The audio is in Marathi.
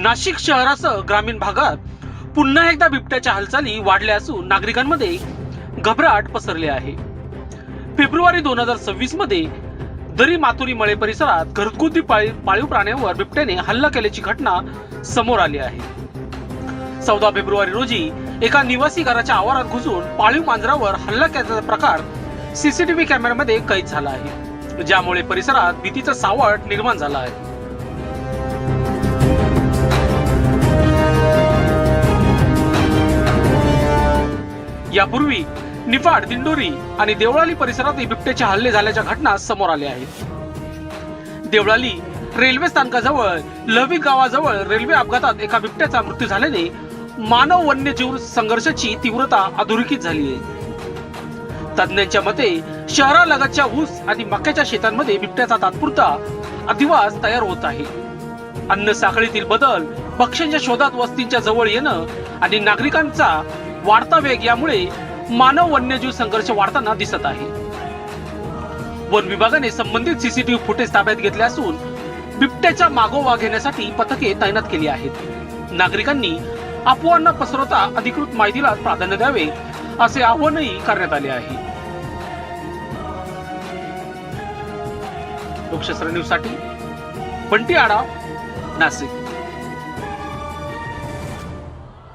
नाशिक शहरासह ग्रामीण भागात पुन्हा एकदा बिबट्याच्या हालचाली वाढल्या असून नागरिकांमध्ये घबराट पसरली आहे. फेब्रुवारी 2026 मध्ये दरी मातुरी मळे परिसरात घरगुती पाळीव प्राण्यांवर बिबट्याने हल्ला केल्याची घटना समोर आली आहे. 14 फेब्रुवारी रोजी एका निवासी घराच्या आवारात घुसून पाळीव मांजरावर हल्ला केल्याचा प्रकार सीसीटीव्ही कॅमेऱ्यामध्ये कैद झाला आहे, ज्यामुळे परिसरात भीतीचा सावट निर्माण झाला आहे. यापूर्वी निफाड, दिंडोरी आणि देवळाली परिसरात बिबट्याचे हल्ले झाल्याच्या घटना समोर आल्या आहेत. देवळाली रेल्वे स्थानकाजवळ लहवी गावाजवळ रेल्वे अपघातात एका बिबट्याचा मृत्यू झाल्याने मानव वन्यजीव संघर्षाची तीव्रता अधोरेखित झाली आहे. तज्ञांच्या मते शहरालगतच्या ऊस आणि मक्याच्या शेतांमध्ये बिबट्याचा तात्पुरता अधिवास तयार होत आहे. अन्न साखळीतील बदल, पक्ष्यांच्या शोधात वस्तींच्या जवळ येणं आणि नागरिकांचा वाढता वेग यामुळे मानव वन्यजीव संघर्ष वाढताना दिसत आहे. वन विभागाने संबंधित सीसीटीव्ही फुटेज ताब्यात घेतले असून बिबट्याचा मागोवा घेण्यासाठी पथके तैनात केली आहेत. नागरिकांनी अफवांना पसरवता अधिकृत माहितीला प्राधान्य द्यावे असे आवाहनही करण्यात आले आहे. लोकशास्त्र न्यूज साठी बंटी आढाव, नाशिक.